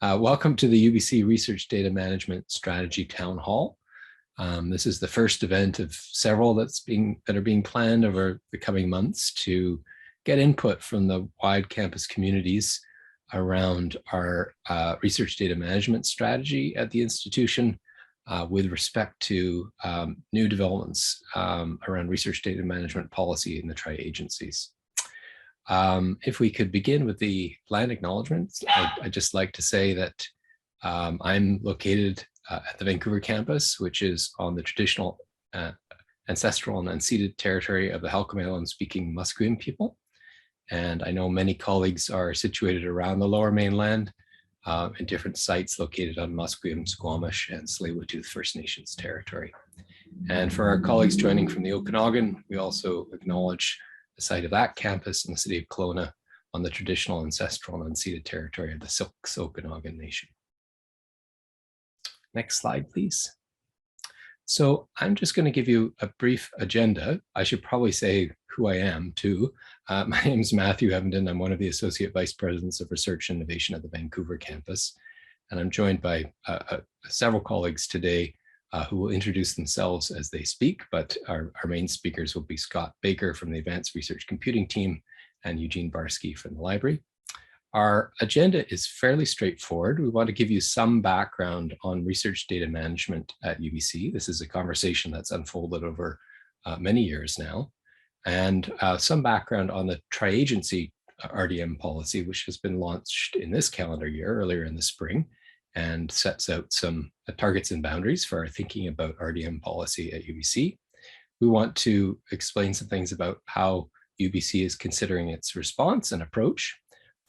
Welcome to the UBC Research Data Management Strategy Town Hall. This is the first event of several that are being planned over the coming months to get input from the wide campus communities around our research data management strategy at the institution with respect to new developments around research data management policy in the tri-agencies. If we could begin with the land acknowledgements, I'd just like to say that I'm located at the Vancouver campus, which is on the traditional ancestral and unceded territory of the Halkomelem-speaking Musqueam people. And I know many colleagues are situated around the Lower Mainland in different sites located on Musqueam, Squamish, and Tsleil-Waututh First Nations territory. And for our colleagues joining from the Okanagan, we also acknowledge the site of that campus in the city of Kelowna on the traditional ancestral and unceded territory of the Syilx Okanagan Nation. Next slide, please. So I'm just going to give you a brief agenda. I should probably say who I am too. My name is Matthew Evenden. I'm one of the Associate Vice Presidents of Research and Innovation at the Vancouver campus. And I'm joined by several colleagues today who will introduce themselves as they speak, but our main speakers will be Scott Baker from the Advanced Research Computing team and Eugene Barsky from the library. Our agenda is fairly straightforward. We want to give you some background on research data management at UBC. This is a conversation that's unfolded over many years now, and some background on the tri-agency RDM policy, which has been launched in this calendar year earlier in the spring, and sets out some targets and boundaries for our thinking about RDM policy at UBC. We want to explain some things about how UBC is considering its response and approach.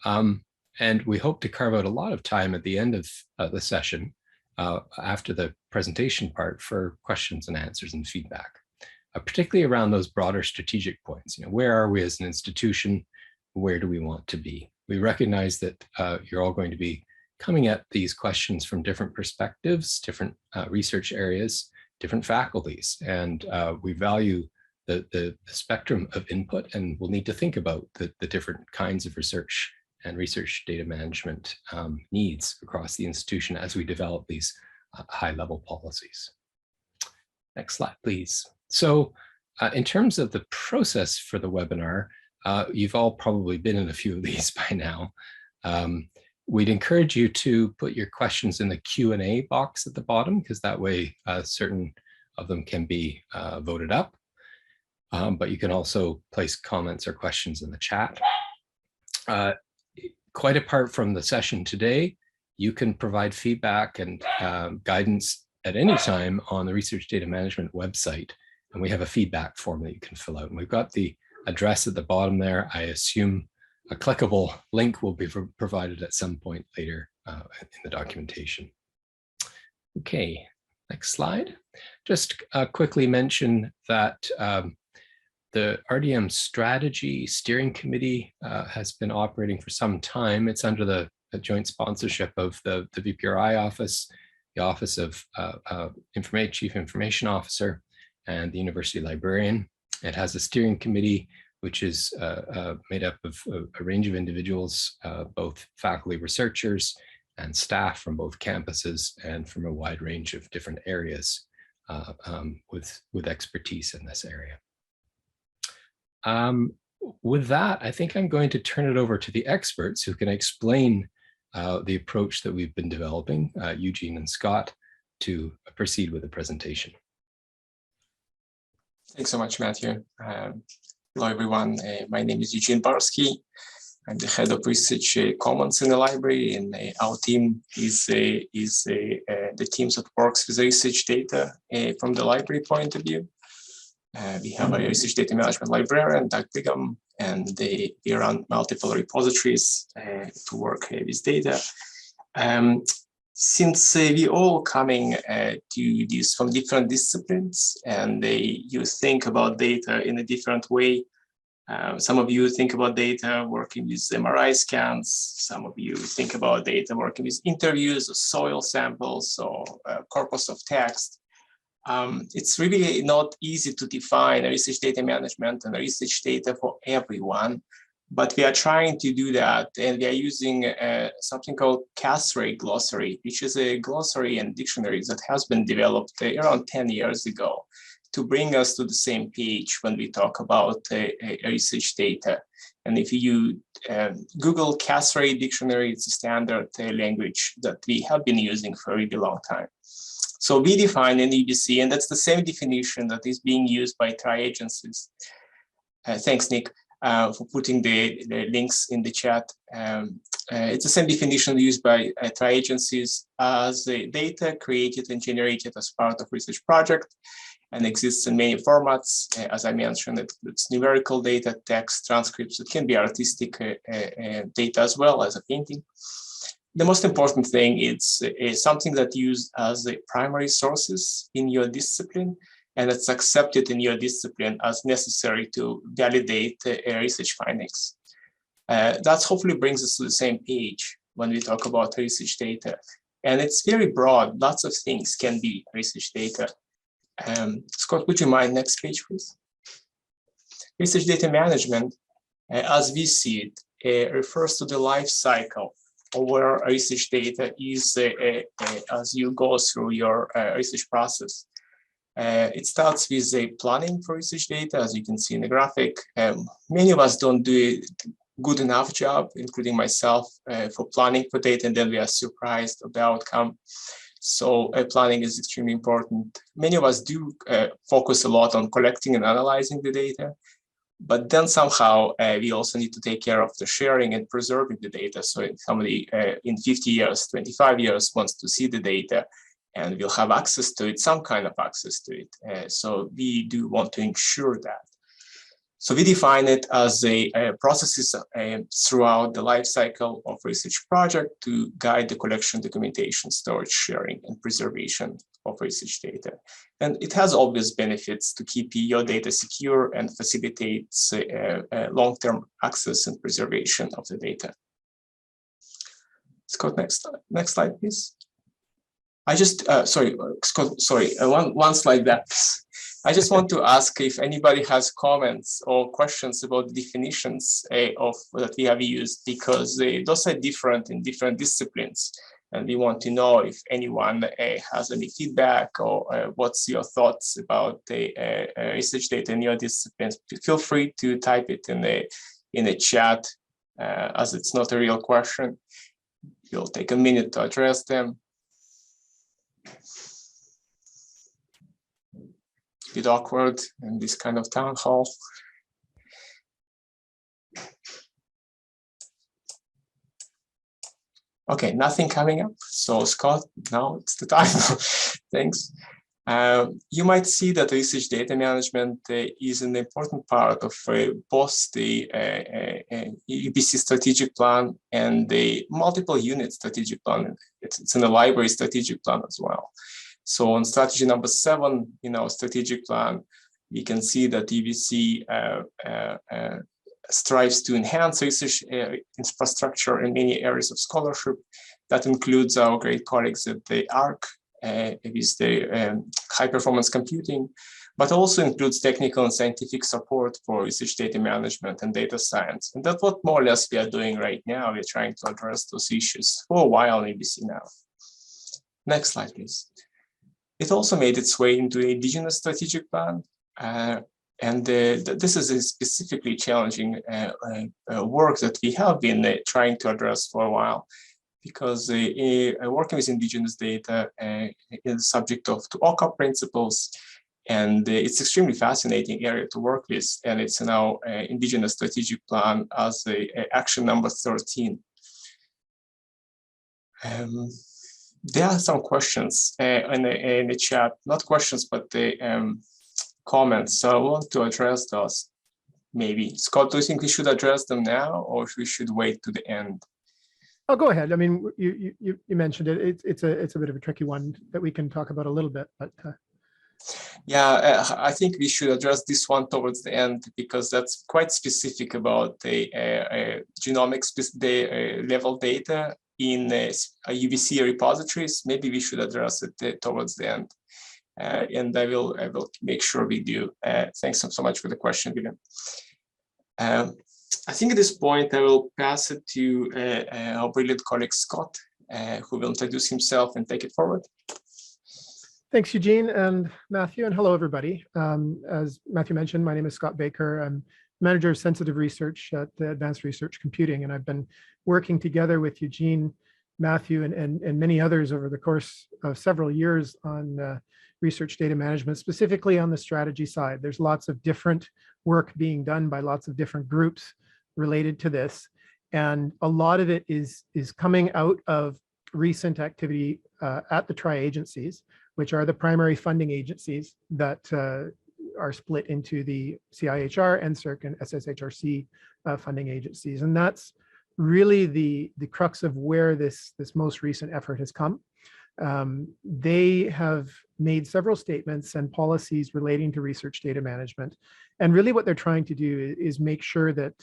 And we hope to carve out a lot of time at the end of the session after the presentation part for questions and answers and feedback, particularly around those broader strategic points. You know, where are we as an institution? Where do we want to be? We recognize that you're all going to be coming at these questions from different perspectives, different research areas, different faculties, and we value the spectrum of input, and we'll need to think about the different kinds of research and research data management needs across the institution as we develop these high-level policies. Next slide, please. So in terms of the process for the webinar, you've all probably been in a few of these by now. We'd encourage you to put your questions in the Q&A box at the bottom, because that way certain of them can be voted up. But you can also place comments or questions in the chat. Quite apart from the session today, you can provide feedback and guidance at any time on the Research Data Management website. And we have a feedback form that you can fill out. And we've got the address at the bottom there. I assume a clickable link will be provided at some point later in the documentation. Okay, next slide. Just quickly mention that the RDM Strategy Steering Committee has been operating for some time. It's under the joint sponsorship of the VPRI office, the Office of Chief Information Officer, and the University Librarian. It has a steering committee which is made up of a range of individuals, both faculty researchers and staff from both campuses and from a wide range of different areas with expertise in this area. With that, I think I'm going to turn it over to the experts who can explain the approach that we've been developing, Eugene and Scott, to proceed with the presentation. Thanks so much, Matthew. Hello, everyone. My name is Eugene Barsky. I'm the head of research commons in the library, and our team is the teams that works with research data from the library point of view. We have a research data management librarian, Doug Bigham, and they run multiple repositories to work with data. Since we all coming to this from different disciplines, and you think about data in a different way. Some of you think about data working with MRI scans. Some of you think about data working with interviews or soil samples or corpus of text. It's really not easy to define research data management and research data for everyone, But we are trying to do that, and we are using something called CASRAE glossary, which is a glossary and dictionary that has been developed around 10 years ago to bring us to the same page when we talk about research data. And if you Google CASRAE dictionary, it's a standard language that we have been using for a really long time. So we define an UBC, and that's the same definition that is being used by tri-agencies. Thanks, Nick, for putting the links in the chat. It's the same definition used by tri-agencies as data created and generated as part of research project, and exists in many formats. As I mentioned, it's numerical data, text, transcripts. It can be artistic data as well as a painting. The most important thing is something that used as the primary sources in your discipline, and it's accepted in your discipline as necessary to validate research findings. That hopefully brings us to the same page when we talk about research data. And it's very broad. Lots of things can be research data. Scott, would you mind next page, please? Research data management, as we see it, refers to the life cycle of where research data is as you go through your research process. It starts with a planning for research data, as you can see in the graphic. Many of us don't do a good enough job, including myself, for planning for data, and then we are surprised of the outcome. So planning is extremely important. Many of us do focus a lot on collecting and analyzing the data, but then somehow we also need to take care of the sharing and preserving the data. So if somebody in 50 years, 25 years wants to see the data, and we'll have access to it, some kind of access to it. So we do want to ensure that. So we define it as a processes throughout the life cycle of research project to guide the collection, documentation, storage, sharing, and preservation of research data. And it has obvious benefits to keep your data secure and facilitates long-term access and preservation of the data. Scott, next slide, please. I just, sorry, Scott, sorry, one slide back. I just want to ask if anybody has comments or questions about the definitions that we have used, because those are different in different disciplines. And we want to know if anyone has any feedback or what's your thoughts about the research data in your disciplines. Feel free to type it in the chat, as it's not a real question. You'll take a minute to address them. Bit awkward in this kind of town hall. Okay, nothing coming up. So Scott, now it's the time. Thanks. You might see that research data management is an important part of both the UBC strategic plan and the multiple unit strategic plan. It's in the library strategic plan as well. So on strategy number 7 in our strategic plan, we can see that UBC strives to enhance research infrastructure in many areas of scholarship. That includes our great colleagues at the ARC, with the high performance computing, but also includes technical and scientific support for research data management and data science. And that's what more or less we are doing right now. We're trying to address those issues for a while in UBC now. Next slide, please. It also made its way into the Indigenous Strategic Plan. This is a specifically challenging work that we have been trying to address for a while, because working with Indigenous data is subject to OCA principles, and it's extremely fascinating area to work with, and it's in our Indigenous Strategic Plan as action number 13. There are some questions in the chat, not questions, but the comments. So I want to address those. Maybe Scott, do you think we should address them now, or we should wait to the end? Oh, go ahead. I mean, you mentioned it. It's a bit of a tricky one that we can talk about a little bit, but. Yeah, I think we should address this one towards the end, because that's quite specific about the genomics level data in UBC repositories. Maybe we should address it towards the end, and I will make sure we do. Thanks so much for the question, William. I think at this point I will pass it to our brilliant colleague Scott, who will introduce himself and take it forward. Thanks, Eugene and Matthew, and hello, everybody. As Matthew mentioned, my name is Scott Baker. I'm Manager of Sensitive Research at Advanced Research Computing, and I've been working together with Eugene, Matthew, and many others over the course of several years on research data management, specifically on the strategy side. There's lots of different work being done by lots of different groups related to this, and a lot of it is coming out of recent activity at the tri-agencies, which are the primary funding agencies that are split into the CIHR, NSERC, and SSHRC funding agencies. And that's really the crux of where this most recent effort has come. They have made several statements and policies relating to research data management. And really what they're trying to do is make sure that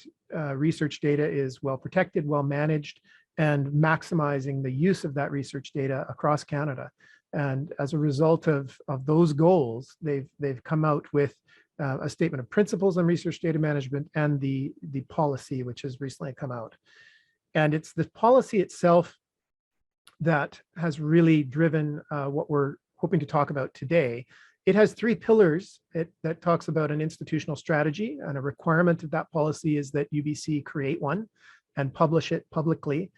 research data is well protected, well managed, and maximizing the use of that research data across Canada. And as a result of those goals, they've come out with a statement of principles on research data management and the policy, which has recently come out. And it's the policy itself that has really driven what we're hoping to talk about today. It has three pillars that talks about an institutional strategy, and a requirement of that policy is that UBC create one and publish it publicly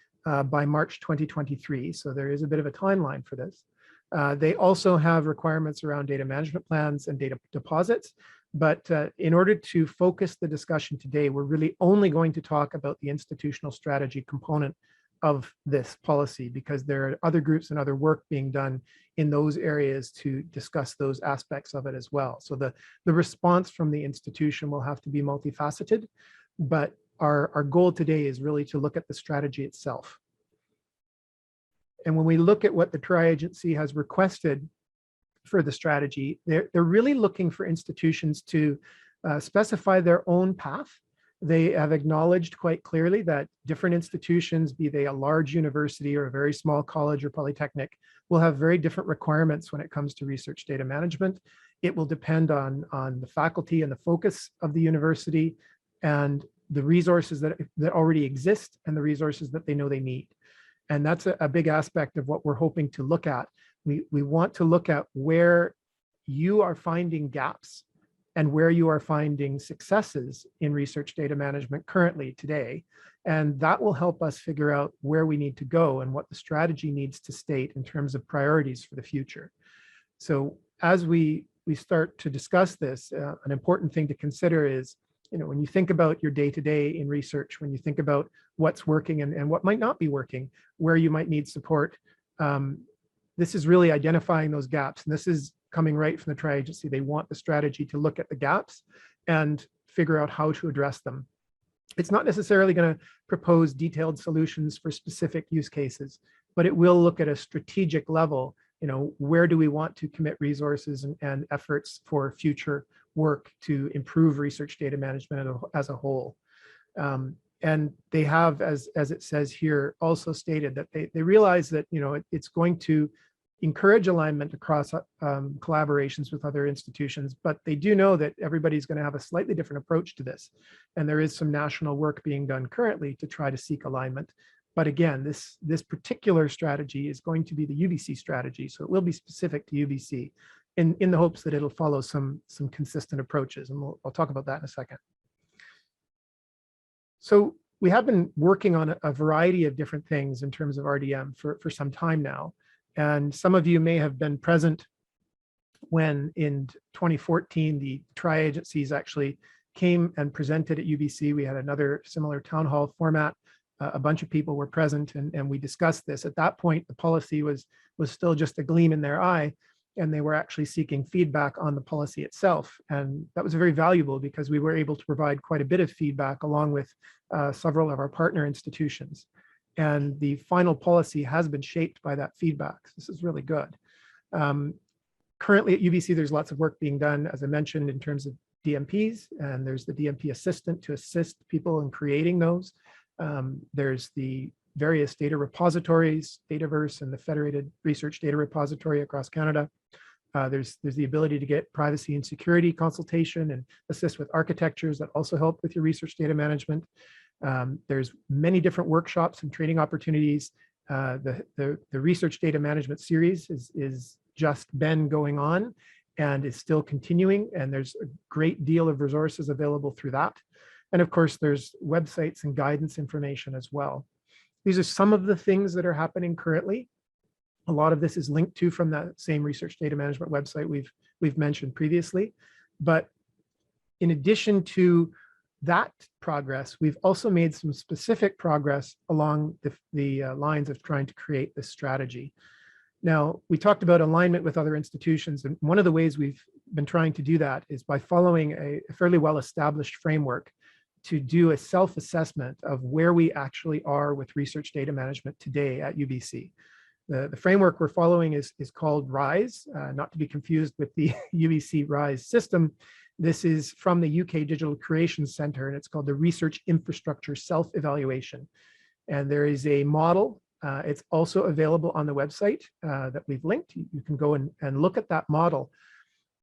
by March 2023. So there is a bit of a timeline for this. They also have requirements around data management plans and data deposits. But in order to focus the discussion today, we're really only going to talk about the institutional strategy component of this policy, because there are other groups and other work being done in those areas to discuss those aspects of it as well. So the response from the institution will have to be multifaceted, but our goal today is really to look at the strategy itself. And when we look at what the tri-agency has requested for the strategy, they're really looking for institutions to specify their own path. They have acknowledged quite clearly that different institutions, be they a large university or a very small college or polytechnic, will have very different requirements when it comes to research data management. It will depend on the faculty and the focus of the university and the resources that already exist and the resources that they know they need. And that's a big aspect of what we're hoping to look at. We want to look at where you are finding gaps and where you are finding successes in research data management currently today. And that will help us figure out where we need to go and what the strategy needs to state in terms of priorities for the future. So as we start to discuss this, an important thing to consider is, when you think about your day-to-day in research, when you think about what's working and what might not be working, where you might need support, this is really identifying those gaps. And this is coming right from the tri-agency. They want the strategy to look at the gaps and figure out how to address them. It's not necessarily going to propose detailed solutions for specific use cases, but it will look at a strategic level. Where do we want to commit resources and efforts for future work to improve research data management as a whole. And they have, as it says here, also stated that they realize that it's going to encourage alignment across collaborations with other institutions, but they do know that everybody's going to have a slightly different approach to this. And there is some national work being done currently to try to seek alignment. But again, this particular strategy is going to be the UBC strategy, so it will be specific to UBC in the hopes that it'll follow some consistent approaches, and I'll talk about that in a second. So we have been working on a variety of different things in terms of RDM for some time now, and some of you may have been present when in 2014 the tri-agencies actually came and presented at UBC. We had another similar town hall format. A bunch of people were present and we discussed this. At that point, the policy was still just a gleam in their eye, and they were actually seeking feedback on the policy itself. And that was very valuable because we were able to provide quite a bit of feedback along with several of our partner institutions. And the final policy has been shaped by that feedback. This is really good. Currently at UBC, there's lots of work being done, as I mentioned, in terms of DMPs, and there's the DMP assistant to assist people in creating those. There's the various data repositories, Dataverse and the Federated Research Data Repository across Canada. There's the ability to get privacy and security consultation and assist with architectures that also help with your research data management. There's many different workshops and training opportunities. The research data management series is just been going on and is still continuing, and there's a great deal of resources available through that. And of course, there's websites and guidance information as well. These are some of the things that are happening currently. A lot of this is linked to from that same research data management website we've mentioned previously. But in addition to that progress, we've also made some specific progress along the lines of trying to create this strategy. Now, we talked about alignment with other institutions, and one of the ways we've been trying to do that is by following a fairly well-established framework to do a self-assessment of where we actually are with research data management today at UBC. The framework we're following is called RISE, not to be confused with the UBC RISE system. This is from the UK Digital Creation Centre, and it's called the Research Infrastructure Self-Evaluation. And there is a model. It's also available on the website that we've linked. You can go and look at that model.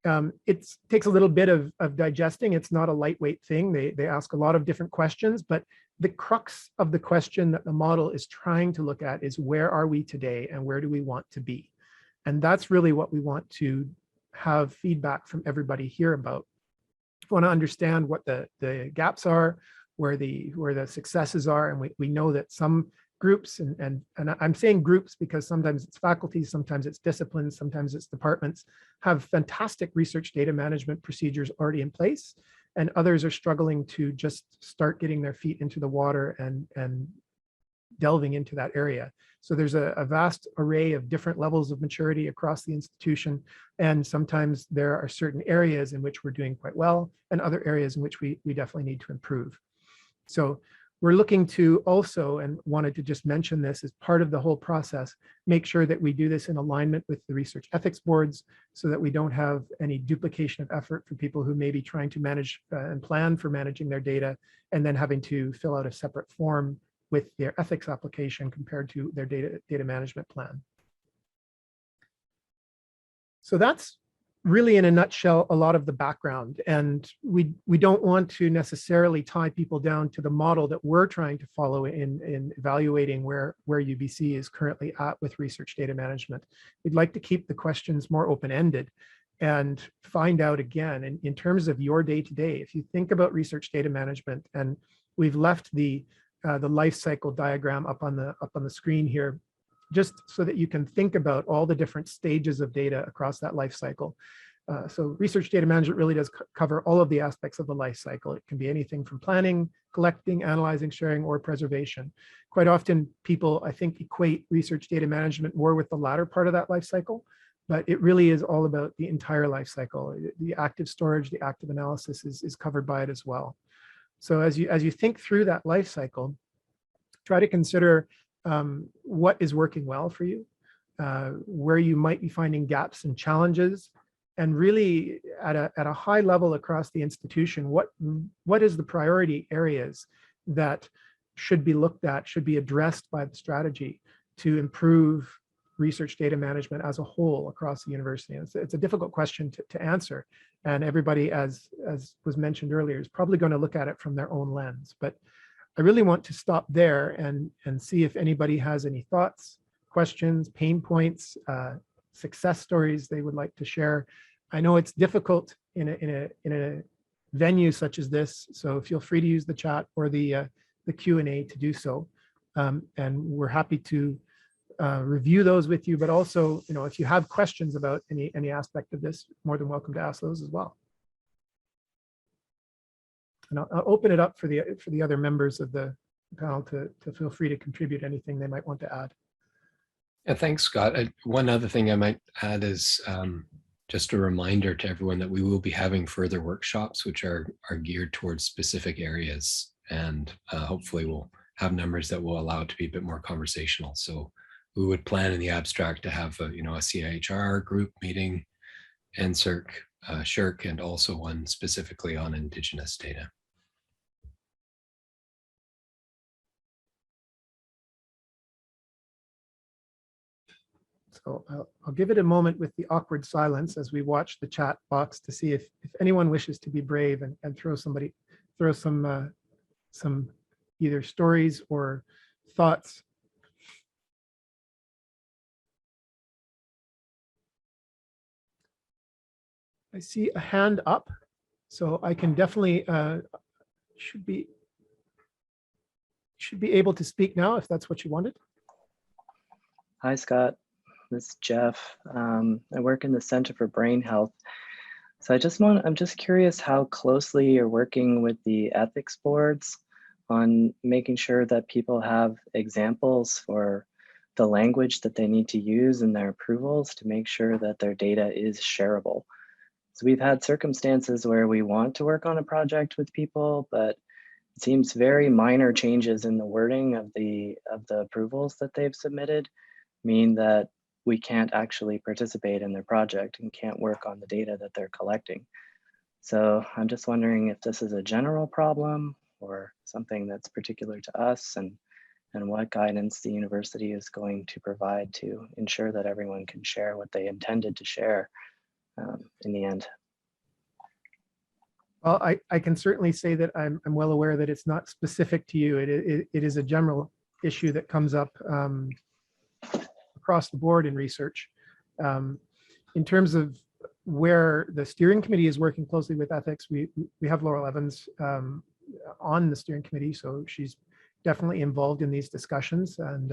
It takes a little bit of digesting. It's not a lightweight thing. They ask a lot of different questions, but the crux of the question that the model is trying to look at is where are we today and where do we want to be? And that's really what we want to have feedback from everybody here about. We want to understand what the gaps are, where the successes are, and we know that some groups, and I'm saying groups because sometimes it's faculty, sometimes it's disciplines, sometimes it's departments, have fantastic research data management procedures already in place, and others are struggling to just start getting their feet into the water and delving into that area. So there's a vast array of different levels of maturity across the institution, and sometimes there are certain areas in which we're doing quite well and other areas in which we definitely need to improve. So we're looking to also, and wanted to just mention this as part of the whole process, make sure that we do this in alignment with the research ethics boards so that we don't have any duplication of effort for people who may be trying to manage and plan for managing their data and then having to fill out a separate form with their ethics application compared to their data management plan. So that's really in a nutshell a lot of the background, and we don't want to necessarily tie people down to the model that we're trying to follow in evaluating where UBC is currently at with research data management. We'd like to keep the questions more open-ended and find out again in terms of your day-to-day. If you think about research data management, and we've left the life cycle diagram up on the screen here, just so that you can think about all the different stages of data across that life cycle. So research data management really does cover all of the aspects of the life cycle. It can be anything from planning, collecting, analyzing, sharing, or preservation. Quite often people, I think, equate research data management more with the latter part of that life cycle, but it really is all about the entire life cycle. The active storage, the active analysis is covered by it as well. So as you think through that life cycle, try to consider what is working well for you, where you might be finding gaps and challenges, and really at a high level across the institution, what is the priority areas that should be looked at, should be addressed by the strategy to improve research data management as a whole across the university. And it's a difficult question to answer, and everybody, as was mentioned earlier, is probably going to look at it from their own lens. But I really want to stop there and see if anybody has any thoughts, questions, pain points, success stories they would like to share. I know it's difficult in a venue such as this, so feel free to use the chat or the Q&A to do so, and we're happy to review those with you. But also, if you have questions about any aspect of this, more than welcome to ask those as well. And I'll open it up for the other members of the panel to feel free to contribute anything they might want to add. Yeah, thanks, Scott. One other thing I might add is just a reminder to everyone that we will be having further workshops which are geared towards specific areas, and hopefully we'll have numbers that will allow it to be a bit more conversational. So we would plan in the abstract to have a CIHR group meeting, NSERC, SHIRC, and also one specifically on Indigenous data. So I'll give it a moment with the awkward silence as we watch the chat box to see if anyone wishes to be brave and throw some either stories or thoughts. I see a hand up, so I can definitely should be able to speak now if that's what you wanted. Hi, Scott. This is Jeff. I work in the Center for Brain Health. So I'm just curious how closely you're working with the ethics boards on making sure that people have examples for the language that they need to use in their approvals to make sure that their data is shareable. So we've had circumstances where we want to work on a project with people, but it seems very minor changes in the wording of the approvals that they've submitted mean that we can't actually participate in their project and can't work on the data that they're collecting. So I'm just wondering if this is a general problem or something that's particular to us, and what guidance the university is going to provide to ensure that everyone can share what they intended to share in the end. Well, I can certainly say that I'm well aware that it's not specific to you. It is a general issue that comes up across the board in research. In terms of where the steering committee is working closely with ethics, we have Laurel Evans on the steering committee, so she's definitely involved in these discussions, and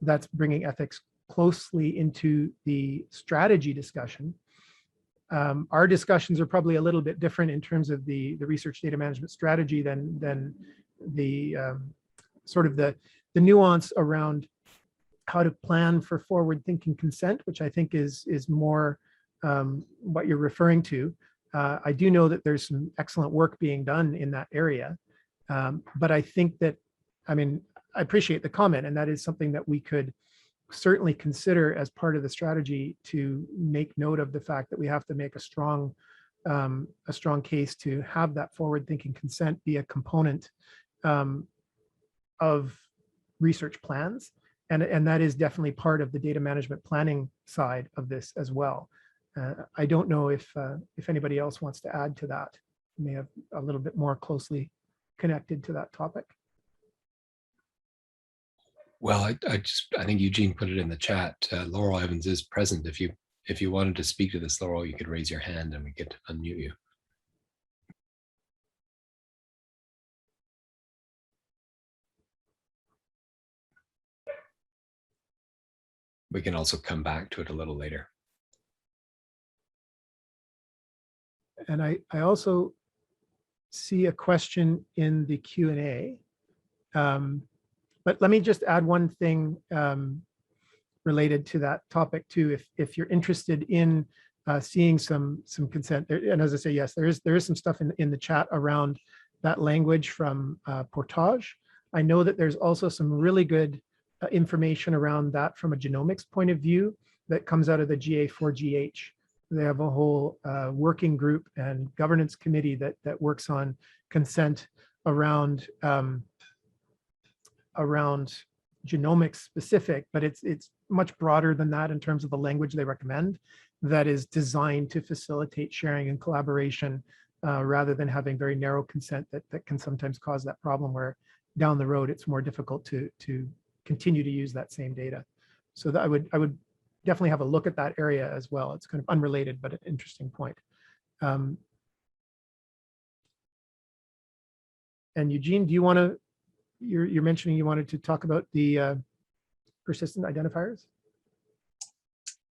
that's bringing ethics closely into the strategy discussion. Our discussions are probably a little bit different in terms of the research data management strategy than the sort of the nuance around how to plan for forward-thinking consent, which I think is more what you're referring to. I do know that there's some excellent work being done in that area, but I think that, I mean, I appreciate the comment, and that is something that we could certainly consider as part of the strategy to make note of the fact that we have to make a strong case to have that forward-thinking consent be a component of research plans. And that is definitely part of the data management planning side of this as well. I don't know if anybody else wants to add to that. You may have a little bit more closely connected to that topic. Well, I think Eugene put it in the chat. Laurel Evans is present. If you wanted to speak to this, Laurel, you could raise your hand and we could unmute you. We can also come back to it a little later. And I also see a question in the Q&A. But let me just add one thing related to that topic too. If you're interested in seeing some consent, and as I say, yes, there is some stuff in the chat around that language from Portage. I know that there's also some really good information around that from a genomics point of view that comes out of the GA4GH. They have a whole working group and governance committee that works on consent around genomics specific, but it's much broader than that in terms of the language they recommend that is designed to facilitate sharing and collaboration rather than having very narrow consent that can sometimes cause that problem where down the road it's more difficult to continue to use that same data. So that I would definitely have a look at that area as well. It's kind of unrelated, but an interesting point. And Eugene, do you want to, you're mentioning you wanted to talk about the persistent identifiers?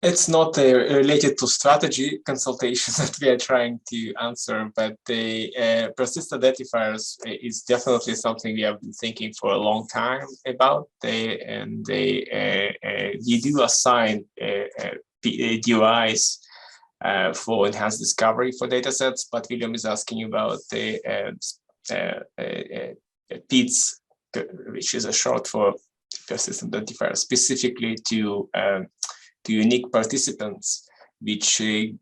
It's not related to strategy consultation that we are trying to answer, but the persistent identifiers is definitely something we have been thinking for a long time about. You do assign DOIs for enhanced discovery for datasets, but William is asking about the PIDs, which is a short for persistent identifier, specifically to unique participants, which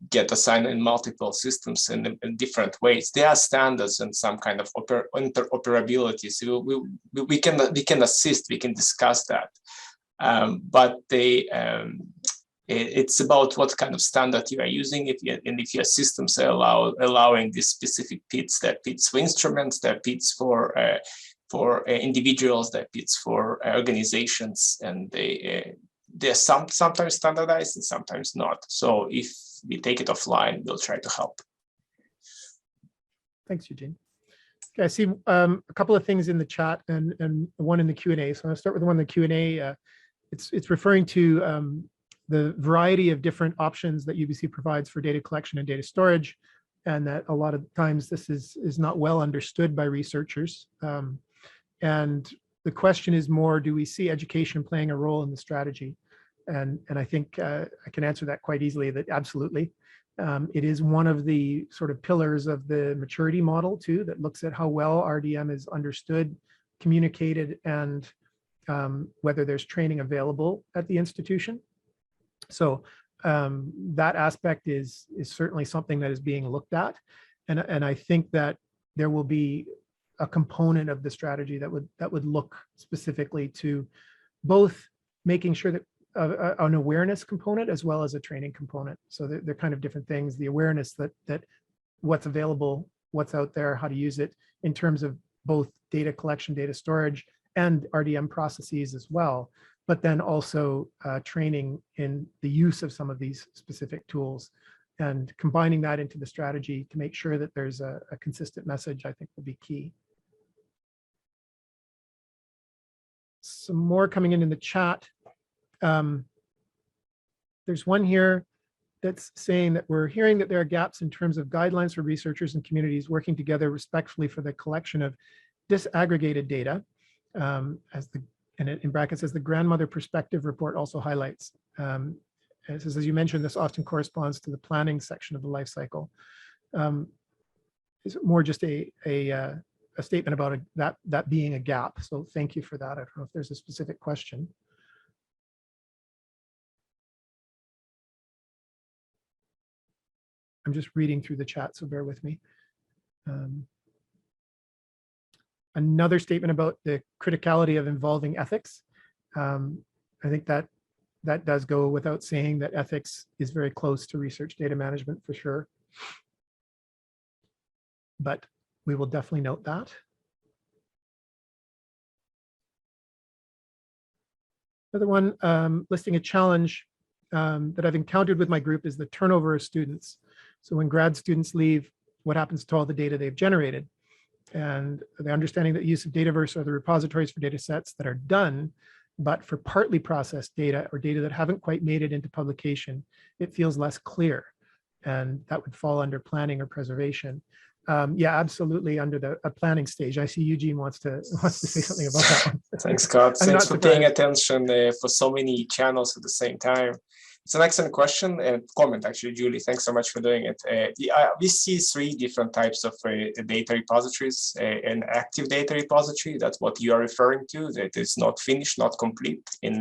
get assigned in multiple systems in different ways. There are standards and some kind of interoperability. So we can assist, we can discuss that. But It's about what kind of standard you are using, and if your systems are allowing these specific PIDs, that PIDs for instruments, that PIDs for individuals, that PIDs for organizations, and they're sometimes standardized and sometimes not. So if we take it offline, we'll try to help. Thanks, Eugene. Okay, I see a couple of things in the chat and one in the Q&A. So I'll start with the one in the Q&A. It's referring to the variety of different options that UBC provides for data collection and data storage, and that a lot of times this is not well understood by researchers. And the question is more, do we see education playing a role in the strategy? And I think I can answer that quite easily, that absolutely. It is one of the sort of pillars of the maturity model too, that looks at how well RDM is understood, communicated, and whether there's training available at the institution. So that aspect is certainly something that is being looked at. And I think that there will be a component of the strategy that would look specifically to both making sure that an awareness component as well as a training component. So they're kind of different things. The awareness that what's available, what's out there, how to use it in terms of both data collection, data storage, and RDM processes as well. But then also training in the use of some of these specific tools, and combining that into the strategy to make sure that there's a consistent message, I think will be key. Some more coming in the chat. There's one here that's saying that we're hearing that there are gaps in terms of guidelines for researchers and communities working together respectfully for the collection of disaggregated data, and it in brackets says the grandmother perspective report also highlights. It says, as you mentioned, this often corresponds to the planning section of the life cycle. It's more just a statement about that being a gap. So thank you for that. I don't know if there's a specific question. I'm just reading through the chat, so bear with me. Another statement about the criticality of involving ethics. I think that does go without saying, that ethics is very close to research data management for sure. But we will definitely note that. Another one listing a challenge that I've encountered with my group is the turnover of students. So when grad students leave, what happens to all the data they've generated? And the understanding that use of Dataverse are the repositories for data sets that are done, but for partly processed data or data that haven't quite made it into publication, it feels less clear. And that would fall under planning or preservation. Yeah, absolutely, under the planning stage. I see Eugene wants to say something about that one. Thanks, Scott. Thanks for paying attention for so many channels at the same time. It's an excellent question and comment, actually, Julie. Thanks so much for doing it. We see three different types of data repositories. An active data repository, that's what you are referring to, that is not finished, not complete. And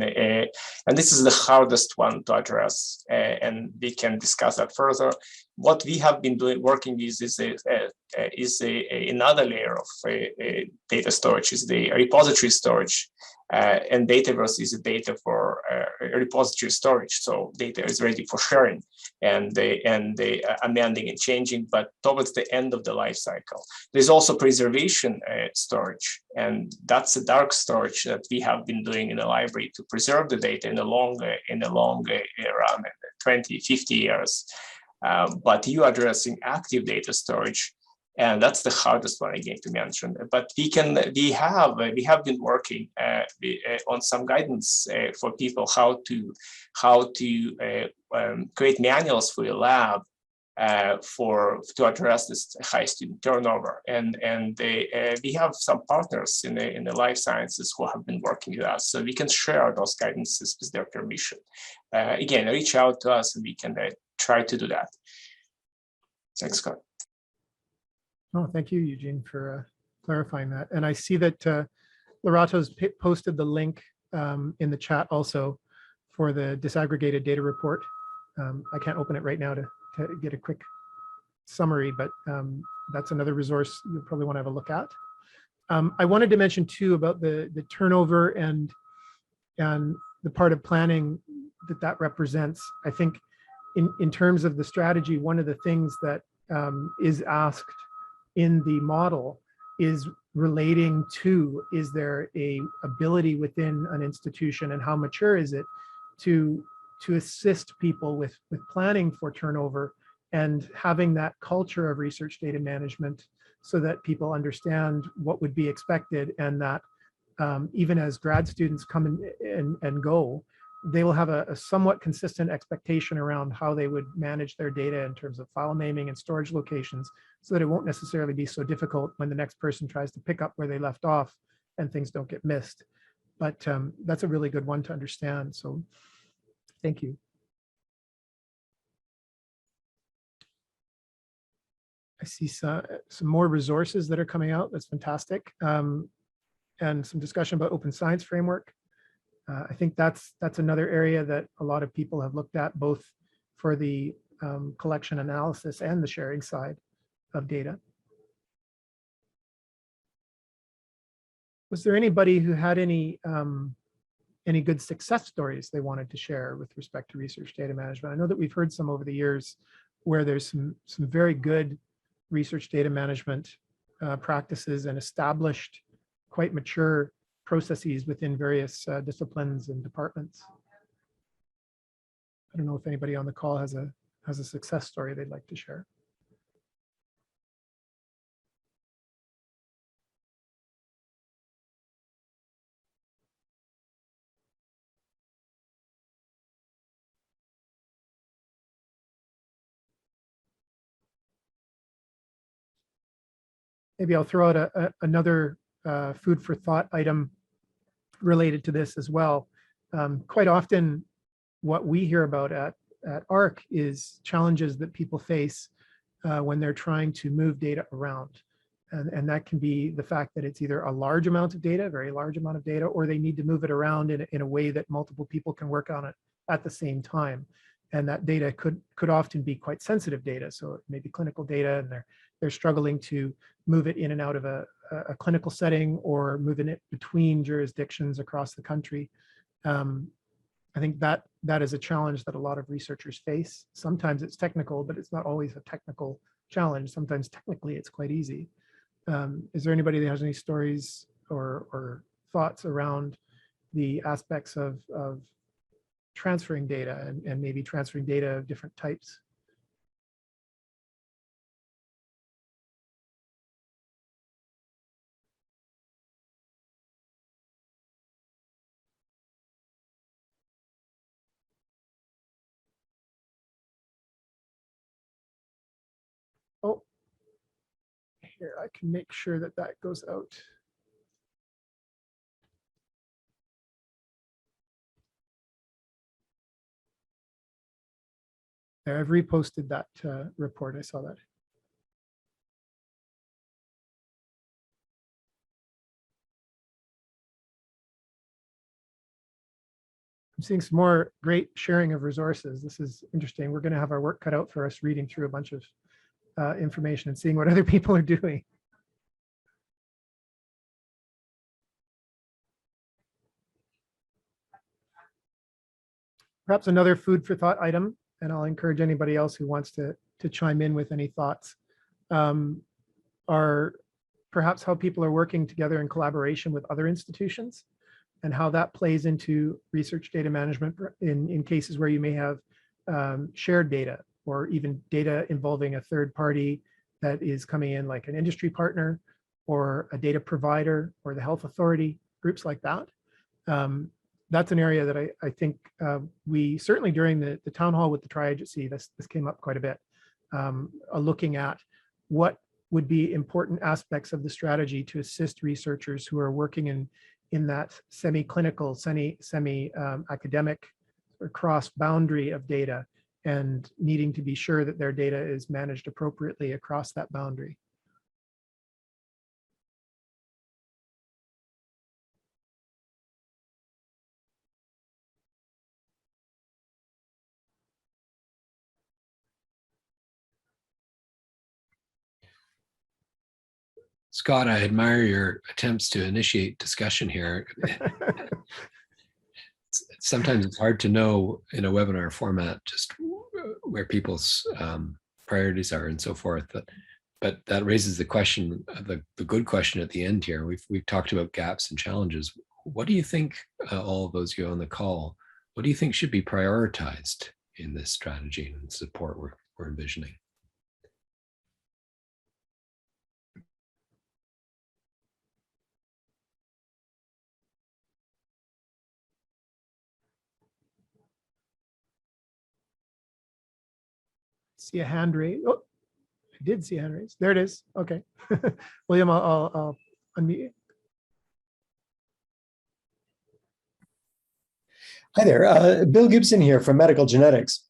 this is the hardest one to address, and we can discuss that further. What we have been working with is another layer of data storage, is the repository storage. And Dataverse is a data for repository storage. So data is ready for sharing and amending and changing, but towards the end of the life cycle. There's also preservation storage, and that's a dark storage that we have been doing in the library to preserve the data in a long run, 20, 50 years. But you are addressing active data storage, and that's the hardest one again to mention. But we have been working on some guidance for people how to create manuals for your lab to address this high student turnover. And we have some partners in the life sciences who have been working with us, so we can share those guidances with their permission. Again, reach out to us and we can try to do that. Thanks, Scott. Oh, thank you, Eugene, for clarifying that. And I see that Lorato's posted the link in the chat also for the disaggregated data report. I can't open it right now to get a quick summary, but that's another resource you'll probably want to have a look at. I wanted to mention too about the turnover and the part of planning that represents. I think in terms of the strategy, one of the things that is asked in the model is relating to, is there a ability within an institution, and how mature is it to assist people with planning for turnover and having that culture of research data management, so that people understand what would be expected, and that even as grad students come and go, they will have a somewhat consistent expectation around how they would manage their data in terms of file naming and storage locations, so that it won't necessarily be so difficult when the next person tries to pick up where they left off and things don't get missed. But that's a really good one to understand. So thank you. I see some more resources that are coming out. That's fantastic. And some discussion about open science framework. I think that's another area that a lot of people have looked at, both for the collection analysis and the sharing side of data. Was there anybody who had any good success stories they wanted to share with respect to research data management? I know that we've heard some over the years where there's some very good research data management practices and established, quite mature processes within various disciplines and departments. I don't know if anybody on the call has a success story they'd like to share. Maybe I'll throw out another food for thought item related to this as well. Quite often, what we hear about at ARC is challenges that people face when they're trying to move data around. And that can be the fact that it's either a large amount of data, very large amount of data, or they need to move it around in a way that multiple people can work on it at the same time. And that data could often be quite sensitive data. So it may be clinical data, and they're struggling to move it in and out of a clinical setting, or moving it between jurisdictions across the country. I think that is a challenge that a lot of researchers face. Sometimes it's technical, but it's not always a technical challenge. Sometimes technically it's quite easy. Is there anybody that has any stories or thoughts around the aspects of transferring data and maybe transferring data of different types? Oh, here, I can make sure that that goes out. There, I've reposted that report. I saw that. I'm seeing some more great sharing of resources. This is interesting. We're going to have our work cut out for us reading through a bunch of information and seeing what other people are doing. Perhaps another food for thought item, and I'll encourage anybody else who wants to chime in with any thoughts, are perhaps how people are working together in collaboration with other institutions, and how that plays into research data management in cases where you may have shared data, or even data involving a third party that is coming in, like an industry partner or a data provider or the health authority, groups like that. That's an area that I think we certainly, during the town hall with the tri-agency, this came up quite a bit, looking at what would be important aspects of the strategy to assist researchers who are working in that semi-clinical, semi-academic or cross-boundary of data, and needing to be sure that their data is managed appropriately across that boundary. Scott, I admire your attempts to initiate discussion here. sometimes it's hard to know in a webinar format just where people's priorities are and so forth. But that raises the question, the good question at the end here. We've talked about gaps and challenges. What do you think, all of those of you on the call, what do you think should be prioritized in this strategy and support we're envisioning? See a hand raise. Oh, I did see a hand raise. There it is. Okay. William, I'll unmute you. Hi there, Bill Gibson here from Medical Genetics.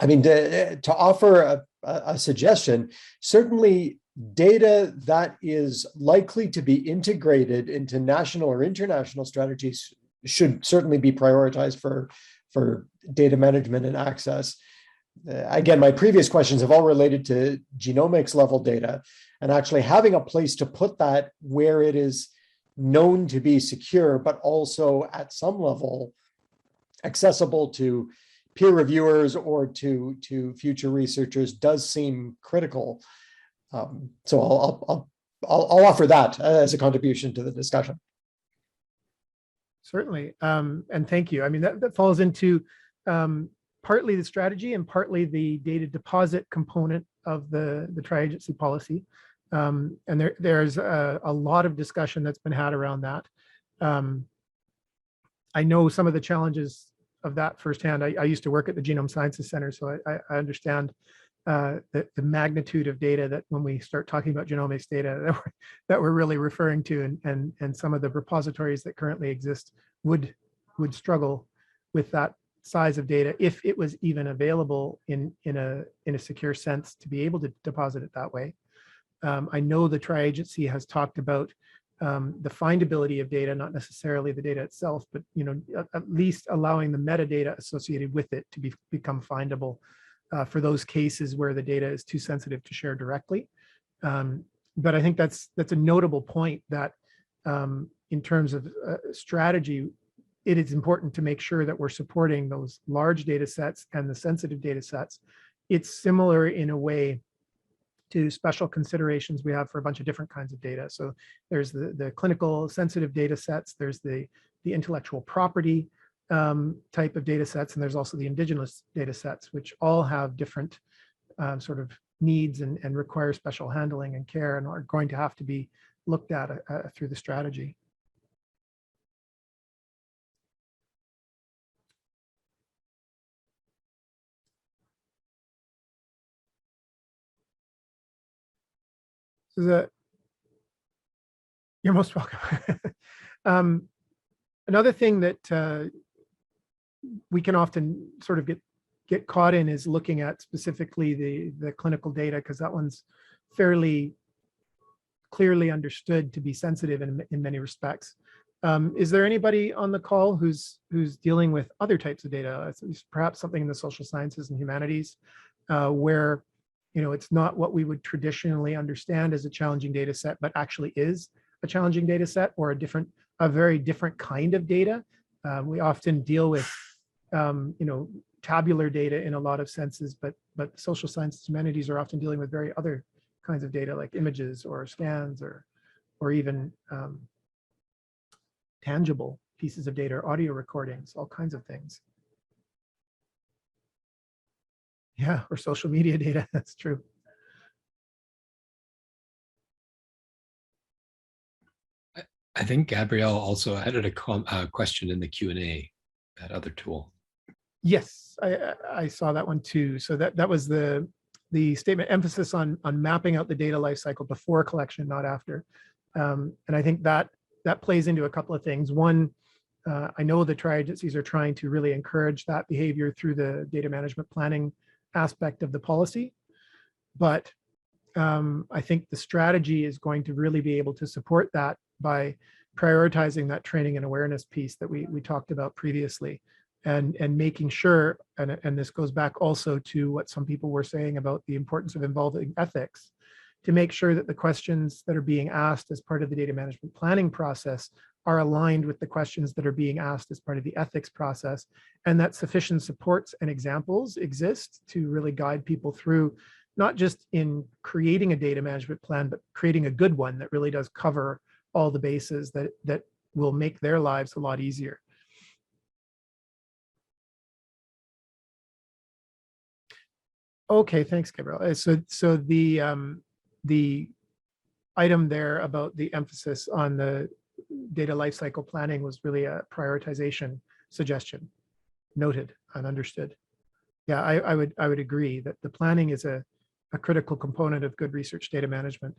I mean, to offer a suggestion, certainly data that is likely to be integrated into national or international strategies should certainly be prioritized for data management and access. Again, my previous questions have all related to genomics level data, and actually having a place to put that where it is known to be secure, but also at some level accessible to peer reviewers or to future researchers does seem critical. So I'll offer that as a contribution to the discussion. Certainly, and thank you. I mean, that falls into partly the strategy and partly the data deposit component of the tri-agency policy. And there's a lot of discussion that's been had around that. I know some of the challenges of that firsthand. I used to work at the Genome Sciences Center, so I understand the magnitude of data that when we start talking about genomics data that we're really referring to, and some of the repositories that currently exist would struggle with that size of data if it was even available in a secure sense to be able to deposit it that way. I know the tri-agency has talked about the findability of data, not necessarily the data itself, but at least allowing the metadata associated with it to become findable for those cases where the data is too sensitive to share directly. But I think that's a notable point that in terms of strategy, it is important to make sure that we're supporting those large data sets and the sensitive data sets. It's similar in a way to special considerations we have for a bunch of different kinds of data. So there's the clinical sensitive data sets, there's the intellectual property type of data sets, and there's also the indigenous data sets, which all have different sort of needs and require special handling and care and are going to have to be looked at through the strategy. So you're most welcome. Another thing that we can often sort of get caught in is looking at specifically the clinical data, because that one's fairly clearly understood to be sensitive in many respects. Is there anybody on the call who's dealing with other types of data, perhaps something in the social sciences and humanities, where it's not what we would traditionally understand as a challenging data set, but actually is a challenging data set, or a very different kind of data? We often deal with tabular data in a lot of senses, but social sciences and humanities are often dealing with very other kinds of data, like images or scans or even tangible pieces of data, or audio recordings, all kinds of things. Yeah, or social media data, that's true. I think Gabrielle also added a question in the Q&A, that other tool. Yes, I saw that one too. So that was the statement, emphasis on mapping out the data lifecycle before collection, not after. And I think that plays into a couple of things. One, I know the tri-agencies are trying to really encourage that behavior through the data management planning aspect of the policy, but I think the strategy is going to really be able to support that by prioritizing that training and awareness piece that we talked about previously, and making sure, and this goes back also to what some people were saying about the importance of involving ethics, to make sure that the questions that are being asked as part of the data management planning process are aligned with the questions that are being asked as part of the ethics process, and that sufficient supports and examples exist to really guide people through, not just in creating a data management plan, but creating a good one that really does cover all the bases that will make their lives a lot easier. Okay, thanks, Gabriel. So the item there about the emphasis on the data lifecycle planning was really a prioritization suggestion. Noted and understood. Yeah, I would agree that the planning is a critical component of good research data management,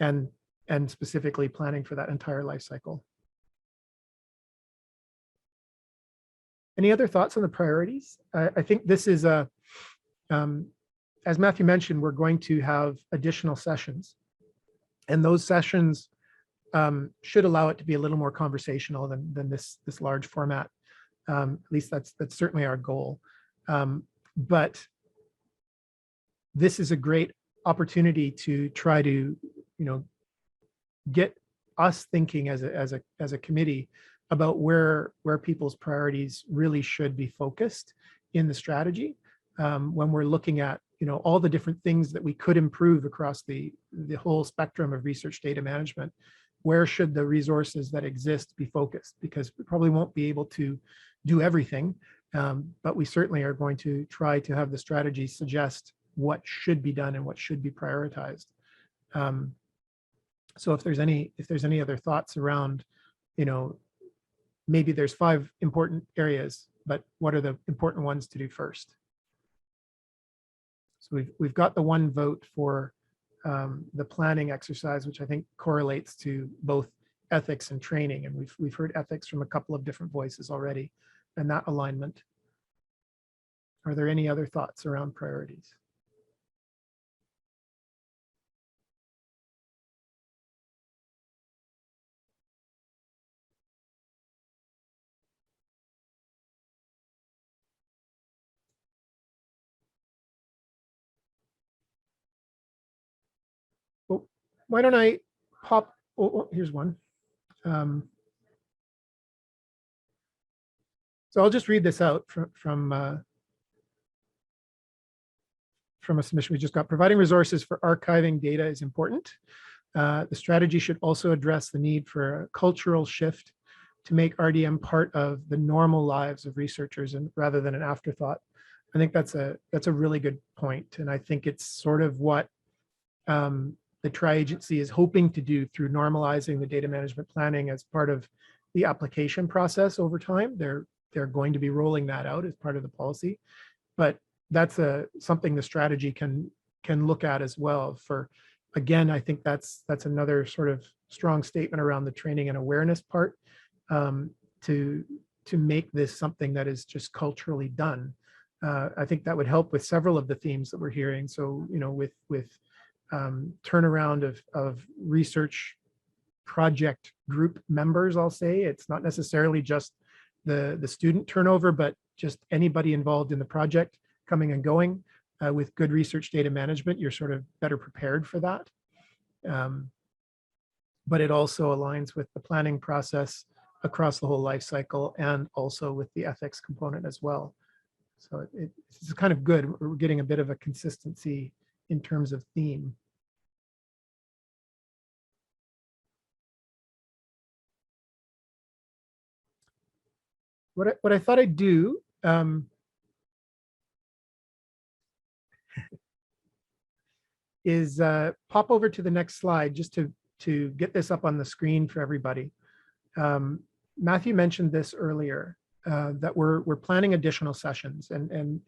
and specifically planning for that entire life cycle. Any other thoughts on the priorities? I think this is a, as Matthew mentioned, we're going to have additional sessions, and those sessions should allow it to be a little more conversational than this large format. At least that's certainly our goal. But this is a great opportunity to try to, get us thinking as a committee about where people's priorities really should be focused in the strategy, when we're looking at all the different things that we could improve across the whole spectrum of research data management. Where should the resources that exist be focused? Because we probably won't be able to do everything, but we certainly are going to try to have the strategy suggest what should be done and what should be prioritized. So if there's any other thoughts around, maybe there's 5 important areas, but what are the important ones to do first? So we've got the one vote for the planning exercise, which I think correlates to both ethics and training, and we've heard ethics from a couple of different voices already, and that alignment. Are there any other thoughts around priorities? Well, why don't I pop, here's one. So I'll just read this out from a submission we just got. Providing resources for archiving data is important. The strategy should also address the need for a cultural shift to make RDM part of the normal lives of researchers, and rather than an afterthought. I think that's a really good point, and I think it's sort of what the tri-agency is hoping to do through normalizing the data management planning as part of the application process over time. They're going to be rolling that out as part of the policy, but that's something the strategy can look at as well. For, again, I think that's another sort of strong statement around the training and awareness part, to make this something that is just culturally done. I think that would help with several of the themes that we're hearing. So, with turnaround of research project group members, I'll say it's not necessarily just the student turnover, but just anybody involved in the project coming and going. With good research data management, you're sort of better prepared for that. But it also aligns with the planning process across the whole life cycle, and also with the ethics component as well. So it's kind of good. We're getting a bit of a consistency in terms of theme. What I thought I'd do, is pop over to the next slide just to get this up on the screen for everybody. Matthew mentioned this earlier, that we're planning additional sessions, and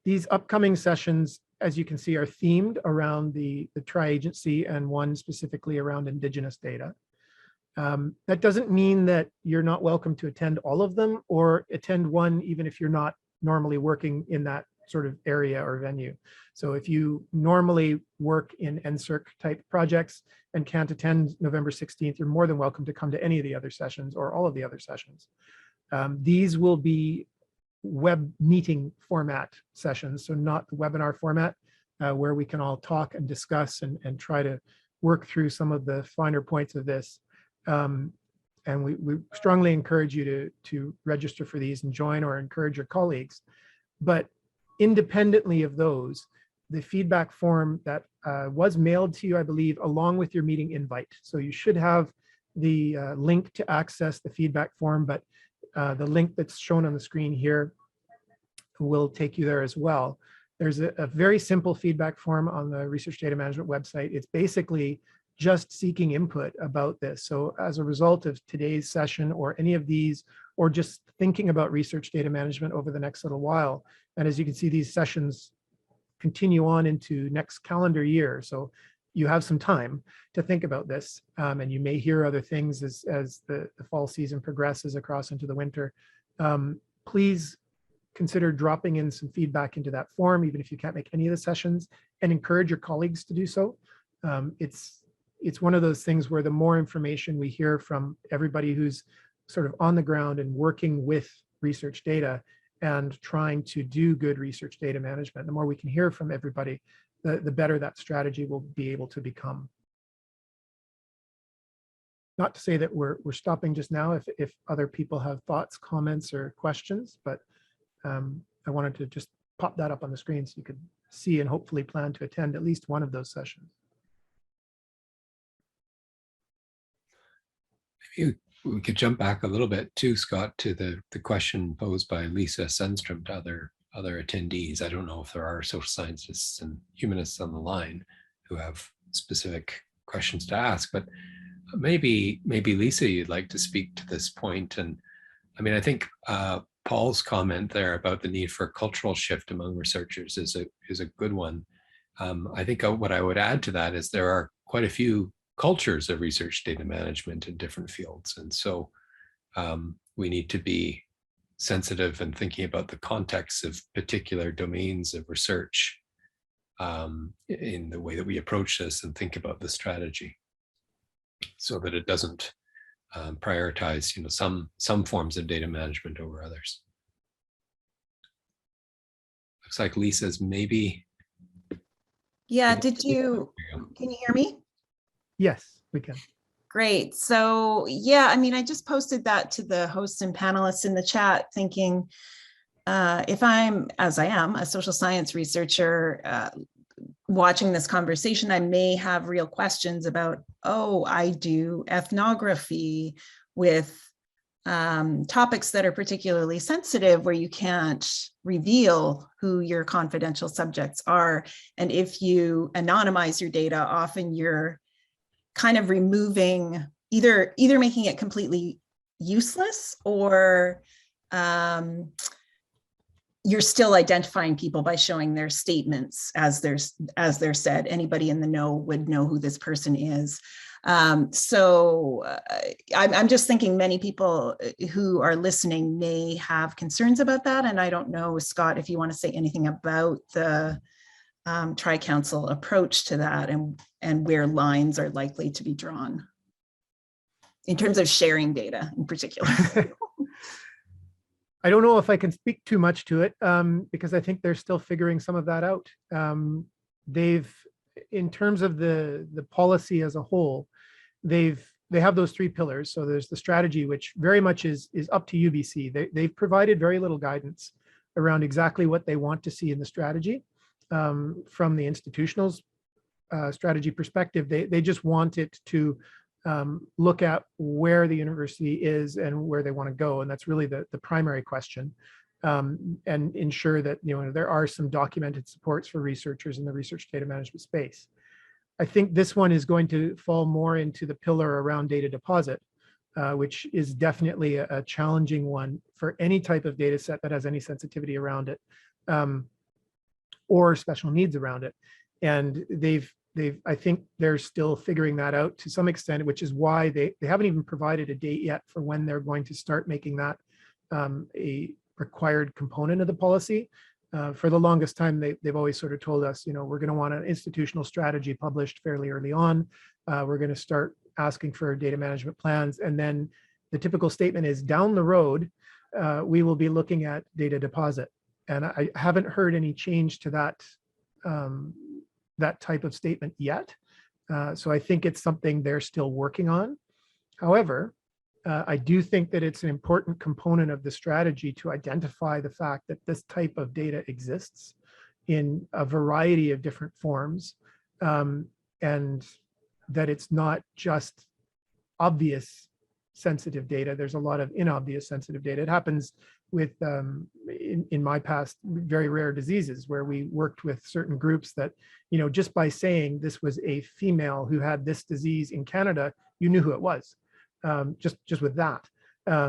these upcoming sessions, as you can see, are themed around the tri-agency, and one specifically around Indigenous data. That doesn't mean that you're not welcome to attend all of them, or attend one even if you're not normally working in that sort of area or venue. So if you normally work in NSERC type projects and can't attend November 16th, you're more than welcome to come to any of the other sessions or all of the other sessions. These will be web meeting format sessions, so not the webinar format, where we can all talk and discuss and try to work through some of the finer points of this. and we strongly encourage you to register for these and join, or encourage your colleagues. But independently of those, the feedback form that was mailed to you, I believe, along with your meeting invite. So you should have the link to access the feedback form, but the link that's shown on the screen here will take you there as well. There's a very simple feedback form on the Research Data Management website. It's basically just seeking input about this. So as a result of today's session, or any of these, or just thinking about research data management over the next little while, and as you can see, these sessions continue on into next calendar year. So you have some time to think about this, and you may hear other things as the fall season progresses across into the winter. Please consider dropping in some feedback into that form, even if you can't make any of the sessions, and encourage your colleagues to do so. It's one of those things where the more information we hear from everybody who's sort of on the ground and working with research data and trying to do good research data management, the more we can hear from everybody, the better that strategy will be able to become. Not to say that we're stopping just now if other people have thoughts, comments, or questions, but I wanted to just pop that up on the screen so you could see and hopefully plan to attend at least one of those sessions. Maybe we could jump back a little bit too, Scott, to the question posed by Lisa Sundstrom to other attendees. I don't know if there are social scientists and humanists on the line who have specific questions to ask, but maybe Lisa, you'd like to speak to this point. And I mean, I think Paul's comment there about the need for a cultural shift among researchers is a good one. I think what I would add to that is there are quite a few cultures of research data management in different fields. And so we need to be sensitive and thinking about the context of particular domains of research in the way that we approach this and think about the strategy, so that it doesn't prioritize, some forms of data management over others. Looks like Lisa's maybe. Yeah, can you hear me? Yes, we can. Great. So yeah, I mean, I just posted that to the hosts and panelists in the chat, thinking if I'm, as I am, a social science researcher watching this conversation, I may have real questions about, oh, I do ethnography with topics that are particularly sensitive, where you can't reveal who your confidential subjects are. And if you anonymize your data, often you're kind of removing, either making it completely useless, or you're still identifying people by showing their statements as they're said. Anybody in the know would know who this person is. So I'm just thinking many people who are listening may have concerns about that. And I don't know, Scott, if you want to say anything about the Tri-Council approach to that, and where lines are likely to be drawn in terms of sharing data in particular. I don't know if I can speak too much to it, because I think they're still figuring some of that out. In terms of the policy as a whole, they have those three pillars. So there's the strategy, which very much is up to UBC. They've provided very little guidance around exactly what they want to see in the strategy. From the institutional's strategy perspective, they just want it to look at where the university is and where they want to go, and that's really the primary question, and ensure that there are some documented supports for researchers in the research data management space. I think this one is going to fall more into the pillar around data deposit, which is definitely a challenging one for any type of data set that has any sensitivity around it, or special needs around it. And I think they're still figuring that out to some extent, which is why they haven't even provided a date yet for when they're going to start making that a required component of the policy. For the longest time, they've always sort of told us, we're going to want an institutional strategy published fairly early on. We're going to start asking for data management plans. And then the typical statement is, down the road, we will be looking at data deposit. And I haven't heard any change to that that type of statement yet. So I think it's something they're still working on. However, I do think that it's an important component of the strategy to identify the fact that this type of data exists in a variety of different forms, and that it's not just obvious sensitive data. There's a lot of inobvious sensitive data. It happens with, in my past, very rare diseases where we worked with certain groups that, you know, just by saying this was a female who had this disease in Canada, you knew who it was, just with that,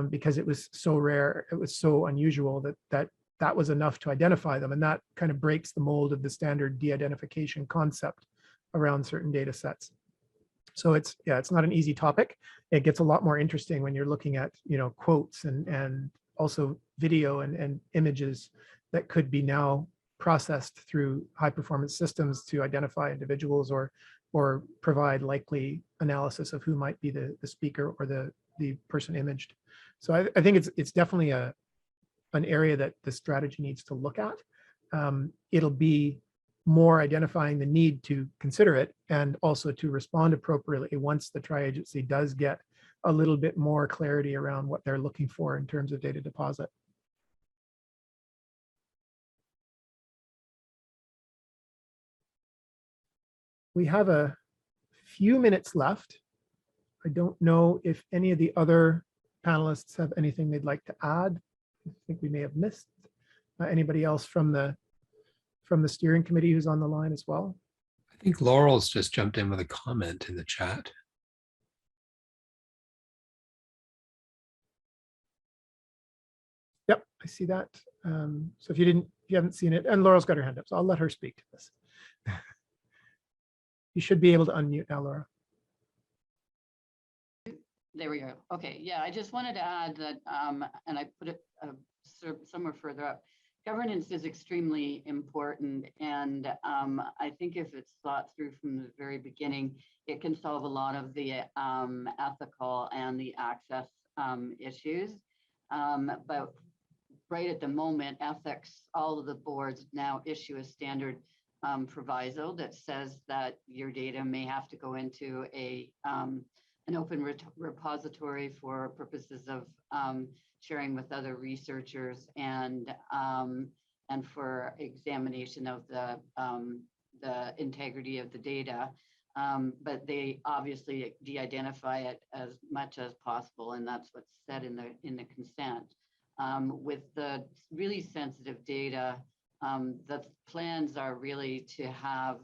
because it was so rare, it was so unusual that was enough to identify them. And that kind of breaks the mold of the standard de-identification concept around certain data sets. So it's not an easy topic. It gets a lot more interesting when you're looking at, you know, quotes and also video and images that could be now processed through high performance systems to identify individuals or provide likely analysis of who might be the speaker or the person imaged. So I think it's definitely an area that the strategy needs to look at. It'll be more identifying the need to consider it and also to respond appropriately once the tri-agency does get a little bit more clarity around what they're looking for in terms of data deposit. We have a few minutes left. I don't know if any of the other panelists have anything they'd like to add. I think we may have missed anybody else from the steering committee who's on the line as well. I think Laurel's just jumped in with a comment in the chat. Yep, I see that. So if you haven't seen it, and Laurel's got her hand up, so I'll let her speak to this. You should be able to unmute now, Laura. There we go. Okay, yeah, I just wanted to add that, and I put it somewhere further up, governance is extremely important. And I think if it's thought through from the very beginning, it can solve a lot of the ethical and the access issues. But right at the moment, ethics, all of the boards now issue a standard proviso that says that your data may have to go into an open repository for purposes of sharing with other researchers and for examination of the integrity of the data. But they obviously de-identify it as much as possible, and that's what's said in the consent. With the really sensitive data, the plans are really to have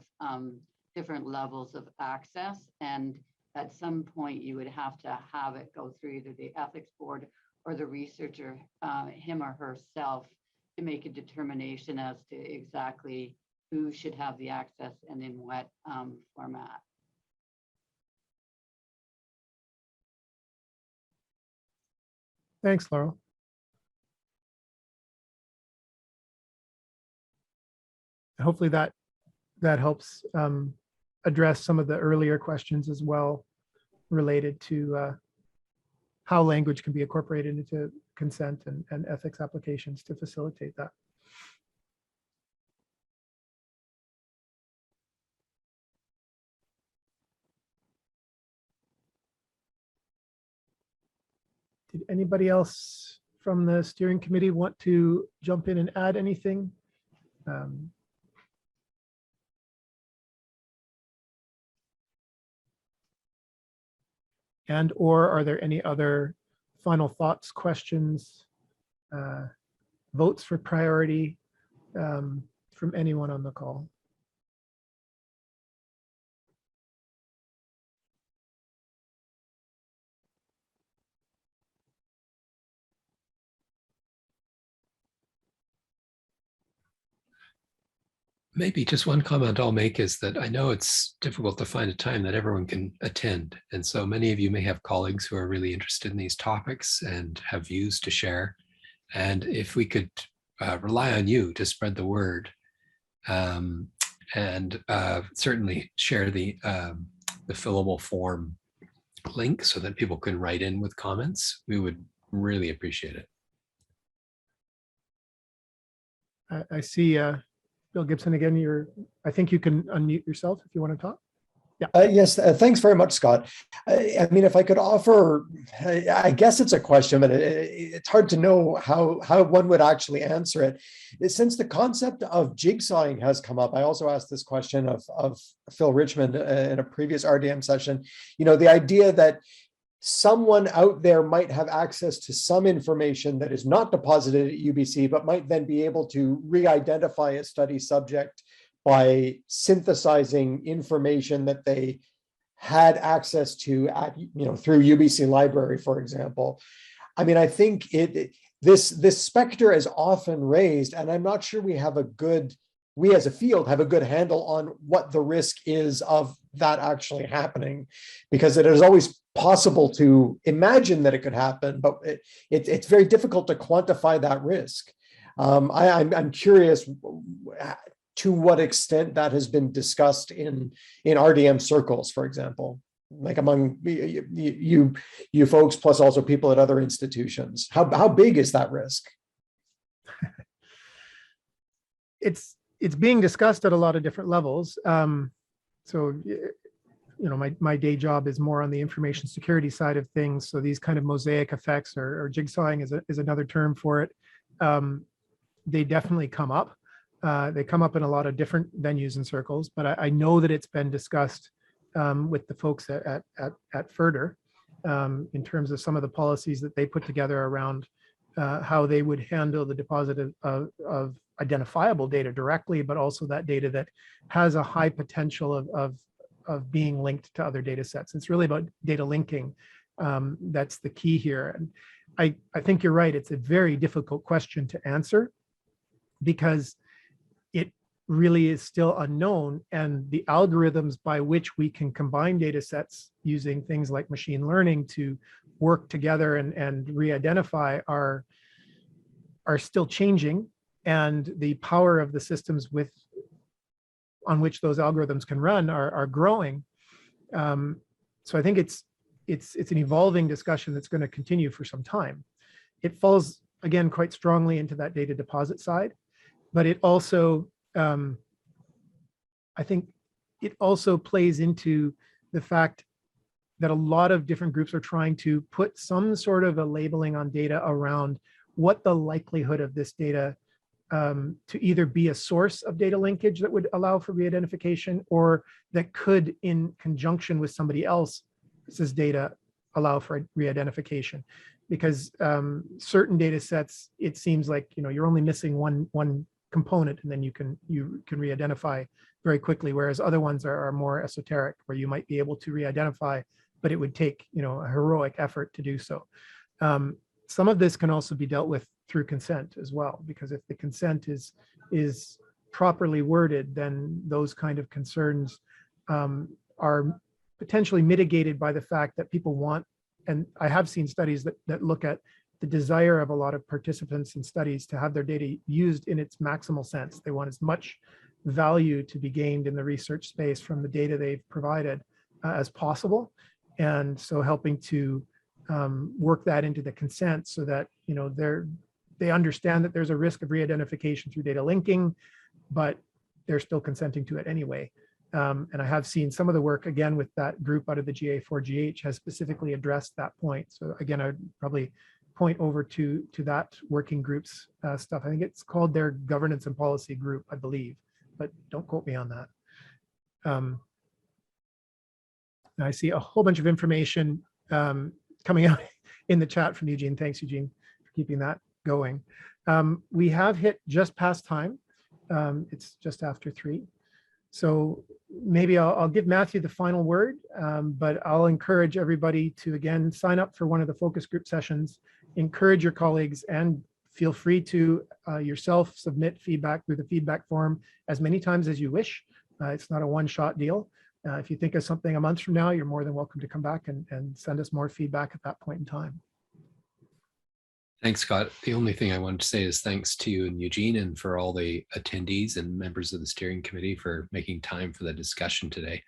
different levels of access, and at some point you would have to have it go through either the ethics board or the researcher, him or herself, to make a determination as to exactly who should have the access and in what format. Thanks, Laurel. Hopefully that helps address some of the earlier questions as well, related to how language can be incorporated into consent and ethics applications to facilitate that. Did anybody else from the steering committee want to jump in and add anything? And or are there any other final thoughts, questions, votes for priority from anyone on the call? Maybe just one comment I'll make is that I know it's difficult to find a time that everyone can attend. And so many of you may have colleagues who are really interested in these topics and have views to share. And if we could rely on you to spread the word and certainly share the fillable form link so that people can write in with comments, we would really appreciate it. I see Bill Gibson again. I think you can unmute yourself if you want to talk. Yes, thanks very much, Scott. I mean, if I could offer, I guess it's a question, but it's hard to know how one would actually answer it. Since the concept of jigsawing has come up, I also asked this question of Phil Richmond in a previous RDM session. You know, the idea that someone out there might have access to some information that is not deposited at UBC, but might then be able to re-identify a study subject by synthesizing information that they had access to at, through UBC Library, for example. I mean, I think this specter is often raised, and I'm not sure we as a field have a good handle on what the risk is of that actually happening, because it is always possible to imagine that it could happen, but it's very difficult to quantify that risk. I'm curious to what extent that has been discussed in RDM circles, for example, like among you folks, plus also people at other institutions. How big is that risk? It's being discussed at a lot of different levels. So, my day job is more on the information security side of things. So these kind of mosaic effects or jigsawing is another term for it. They definitely come up. They come up in a lot of different venues and circles, but I know that it's been discussed with the folks at FERDR in terms of some of the policies that they put together around how they would handle the deposit of identifiable data directly, but also that data that has a high potential of being linked to other data sets. It's really about data linking. That's the key here. And I think you're right. It's a very difficult question to answer because it really is still unknown, and the algorithms by which we can combine data sets using things like machine learning to work together and re-identify are still changing, and the power of the systems on which those algorithms can run are growing. So I think it's an evolving discussion that's going to continue for some time. It falls, again, quite strongly into that data deposit side, but it also, I think it also plays into the fact that a lot of different groups are trying to put some sort of a labeling on data around what the likelihood of this data to either be a source of data linkage that would allow for re-identification, or that could, in conjunction with somebody else's data, allow for re-identification. Because certain data sets, it seems like you're only missing one component, and then you can re-identify very quickly, whereas other ones are more esoteric, where you might be able to re-identify, but it would take a heroic effort to do so. Some of this can also be dealt with through consent as well, because if the consent is properly worded, then those kind of concerns are potentially mitigated by the fact that people want, and I have seen studies that look at the desire of a lot of participants in studies to have their data used in its maximal sense. They want as much value to be gained in the research space from the data they've provided as possible. And so helping to work that into the consent so that they understand that there's a risk of re-identification through data linking, but they're still consenting to it anyway. And I have seen some of the work, again, with that group out of the GA4GH has specifically addressed that point. So again, I would probably point over to that working group's stuff. I think it's called their governance and policy group, I believe, but don't quote me on that. I see a whole bunch of information coming out in the chat from Eugene. Thanks, Eugene, for keeping that going. We have hit just past time. It's just after 3. So maybe I'll give Matthew the final word, but I'll encourage everybody to, again, sign up for one of the focus group sessions, encourage your colleagues, and feel free to yourself submit feedback through the feedback form as many times as you wish. It's not a one-shot deal. If you think of something a month from now, you're more than welcome to come back and send us more feedback at that point in time. Thanks, Scott. The only thing I wanted to say is thanks to you and Eugene, and for all the attendees and members of the steering committee for making time for the discussion today.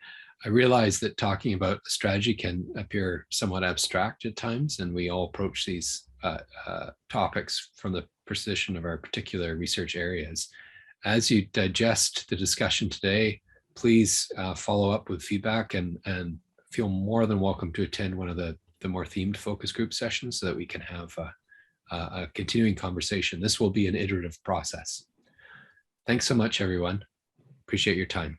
I realize that talking about the strategy can appear somewhat abstract at times, and we all approach these topics from the position of our particular research areas. As you digest the discussion today, please follow up with feedback and feel more than welcome to attend one of the more themed focus group sessions so that we can have a continuing conversation. This will be an iterative process. Thanks so much, everyone. Appreciate your time.